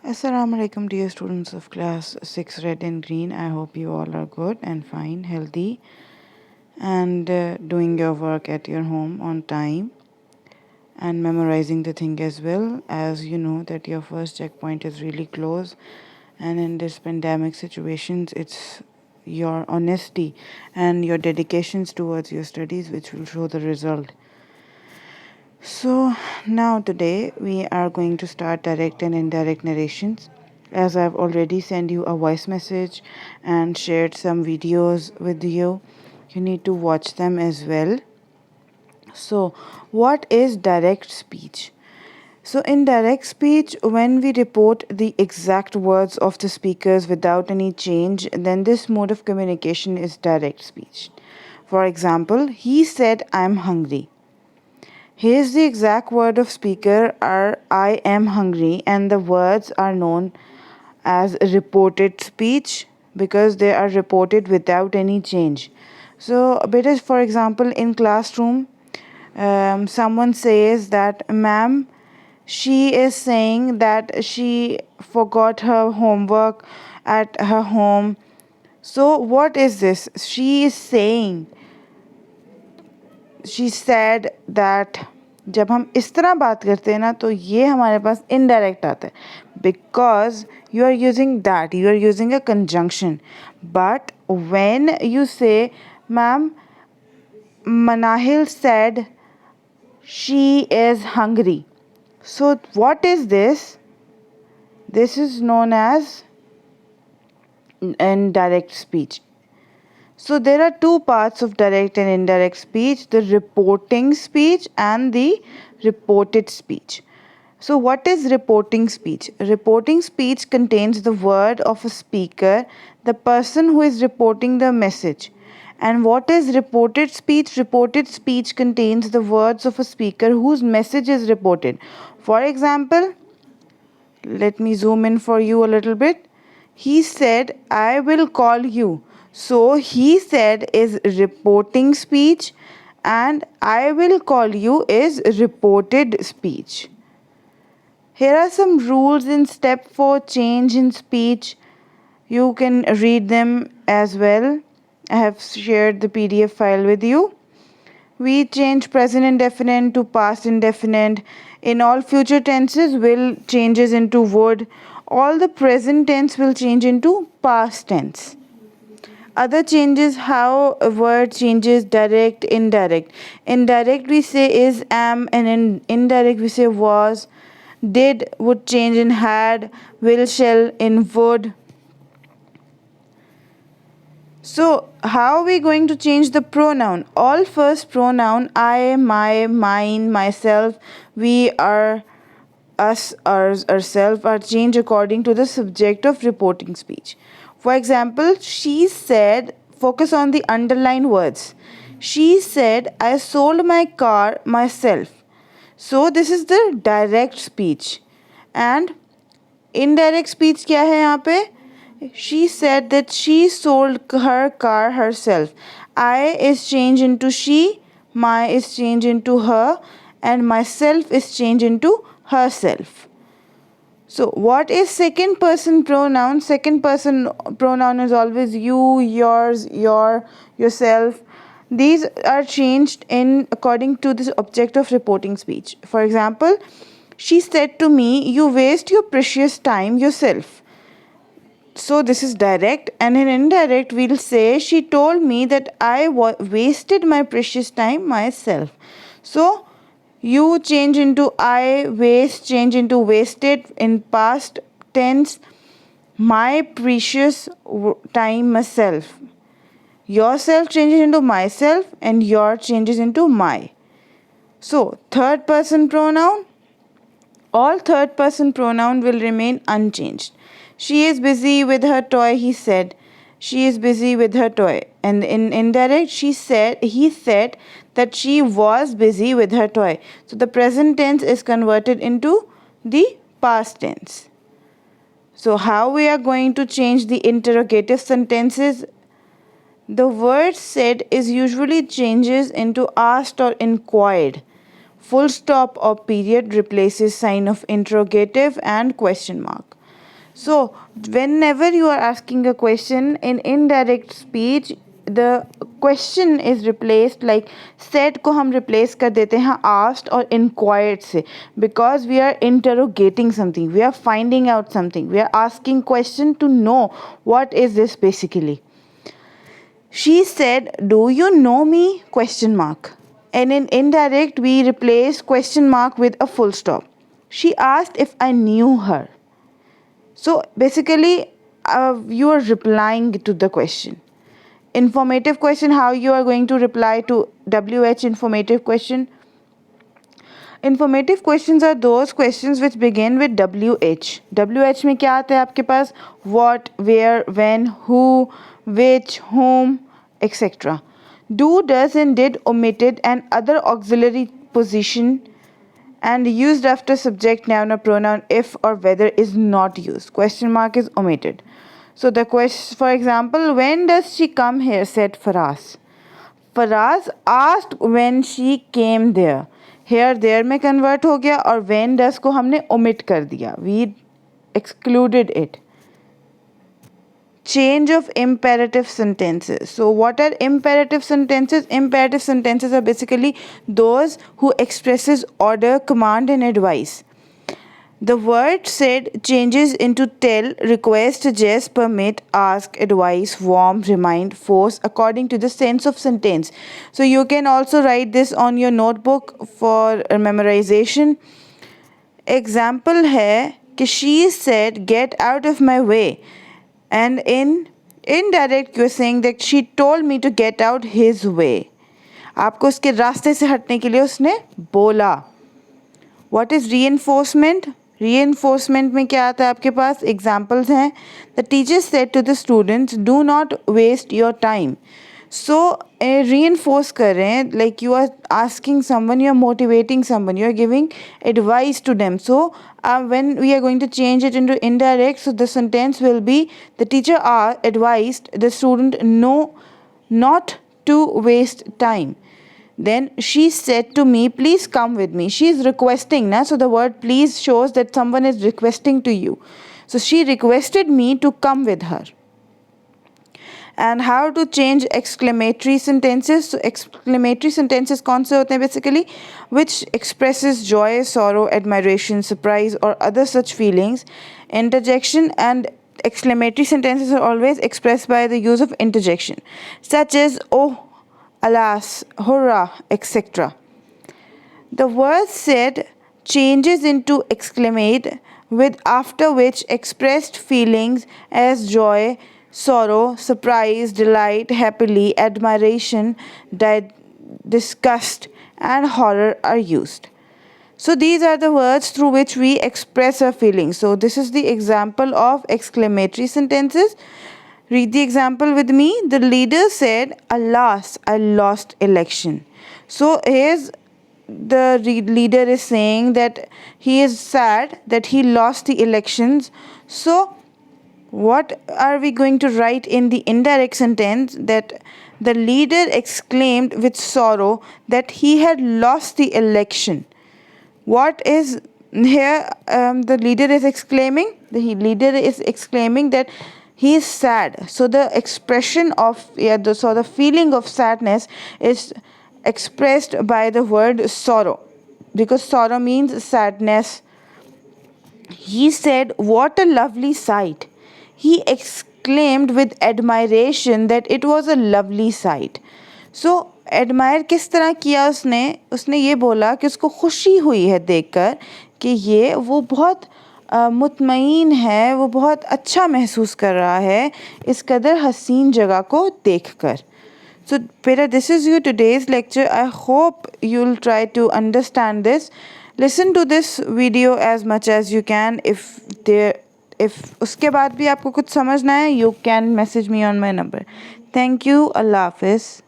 Assalamu alaikum, dear students of class 6 red and green. I hope you all are good and fine, healthy, and doing your work at your home on time and memorizing the thing as well, as you know that your first checkpoint is really close, and in this pandemic situations it's your honesty and your dedications towards your studies which will show the result. So now today we are going to start direct and indirect narrations. As I've already sent you a voice message and shared some videos with you, you need to watch them as well. So what is direct speech? So in direct speech, when we report the exact words of the speakers without any change, then this mode of communication is direct speech. For example, he said, "I'm hungry." Here's the exact word of speaker are "I am hungry," and the words are known as reported speech because they are reported without any change. So, because for example, in classroom, someone says that, "Ma'am, she is saying that she forgot her homework at her home." So, what is this? She is saying, she said that जब हम इस तरह बात करते हैं ना तो ये हमारे पास इनडायरेक्ट आता है because you are using that, you are using a conjunction. But when you say ma'am Manahil said she is hungry, so what is this? This is known as indirect speech. So there are two parts of direct and indirect speech, the reporting speech and the reported speech. So what is reporting speech? Reporting speech contains the word of a speaker, the person who is reporting the message. And what is reported speech? Reported speech contains the words of a speaker whose message is reported. For example, let me zoom in for you a little bit. He said, "I will call you." So, he said is reporting speech, and "I will call you" is reported speech. Here are some rules in step 4 change in speech. You can read them as well. I have shared the PDF file with you. We change present indefinite to past indefinite. In all future tenses will changes into would. All the present tense will change into past tense. Other changes, how a word changes: direct, indirect. Indirect we say is, am, and in indirect we say was. Did would change in had, will, shall in would. So, how are we going to change the pronoun? All first pronoun I, my, mine, myself, we, our, us, ours, ourselves are changed according to the subject of reporting speech. For example, she said, focus on the underlined words. She said, "I sold my car myself." So, this is the direct speech. And indirect speech क्या है यहाँ पे? She said that she sold her car herself. I is changed into she, my is changed into her, and myself is changed into herself. So, what is second person pronoun? Second person pronoun is always you, yours, your, yourself. These are changed in according to this object of reporting speech. For example, she said to me, "You waste your precious time yourself." So this is direct, and in indirect we'll say, "She told me that I wasted my precious time myself." So you change into I, waste change into wasted in past tense. My precious time myself. Yourself changes into myself, and your changes into my. So third person pronoun, all third person pronoun will remain unchanged. She is busy with her toy, he said. She is busy with her toy. And in indirect, he said that she was busy with her toy. So the present tense is converted into the past tense. So how we are going to change the interrogative sentences? The word said is usually changes into asked or inquired. Full stop or period replaces sign of interrogative and question mark. So whenever you are asking a question in indirect speech, the question is replaced, like said को हम replace कर देते हैं asked और inquired से, because we are interrogating something, we are finding out something, we are asking question to know what is this basically. She said, "Do you know me?" question mark. And in indirect, we replace question mark with a full stop. She asked if I knew her. So basically, you are replying to the question. Informative question, how you are going to reply to WH informative question. Informative questions are those questions which begin with WH. WH में क्या आता है आपके पास? What, where, when, who, which, whom, etc. Do, does and did omitted and other auxiliary position and used after subject, noun or pronoun if or whether is not used. Question mark is omitted. So the question, for example, when does she come here? Said Faraz. Faraz asked when she came there. Here there में convert हो गया और when does को हमने omit कर दिया. We excluded it. Change of imperative sentences. So what are imperative sentences? Imperative sentences are basically those who expresses order, command and advice. The word said changes into tell, request, suggest, permit, ask, advise, warn, remind, force according to the sense of sentence. So you can also write this on your notebook for memorization. Example है कि she said get out of my way, and in indirect you are saying that she told me to get out his way. आपको उसके रास्ते से हटने के लिए उसने बोला. What is reinforcement? Reinforcement में क्या आता है आपके पास? Examples हैं. The teacher said to the students, do not waste your time. So reinforce कर रहे हैं, like you are asking someone, you are motivating someone, you are giving advice to them. So when we are going to change it into indirect, so the sentence will be the teacher advised the student not to waste time. Then she said to me, please come with me. She is requesting, na? So the word please shows that someone is requesting to you. So she requested me to come with her. And how to change exclamatory sentences? So exclamatory sentences कौन से होते हैं basically? Which expresses joy, sorrow, admiration, surprise or other such feelings. Interjection and exclamatory sentences are always expressed by the use of interjection, such as oh, alas, hurrah, etc. The word said changes into exclamate, with after which expressed feelings as joy, sorrow, surprise, delight, happily, admiration, disgust, and horror are used. So these are the words through which we express our feelings. So this is the example of exclamatory sentences. Read the example with me. The leader said, alas, I lost election. So here's the leader is saying that he is sad that he lost the elections. So what are we going to write in the indirect sentence? That the leader exclaimed with sorrow that he had lost the election. What is here? The leader is exclaiming. The leader is exclaiming that he is sad. So the expression of the feeling of sadness is expressed by the word sorrow, because sorrow means sadness. He said, "What a lovely sight!" He exclaimed with admiration that it was a lovely sight. So admire किस तरह किया उसने ये बोला कि उसको खुशी हुई है देखकर कि ये वो बहुत मुतमईन है, वो बहुत अच्छा महसूस कर रहा है इस कदर हसीन जगह को देखकर. So beta, this is your today's lecture. I hope you'll try to understand this. Listen to this video as much as you can. If उसके बाद भी आपको कुछ समझना है, you can message me on my number. Thank you. Allah Hafiz.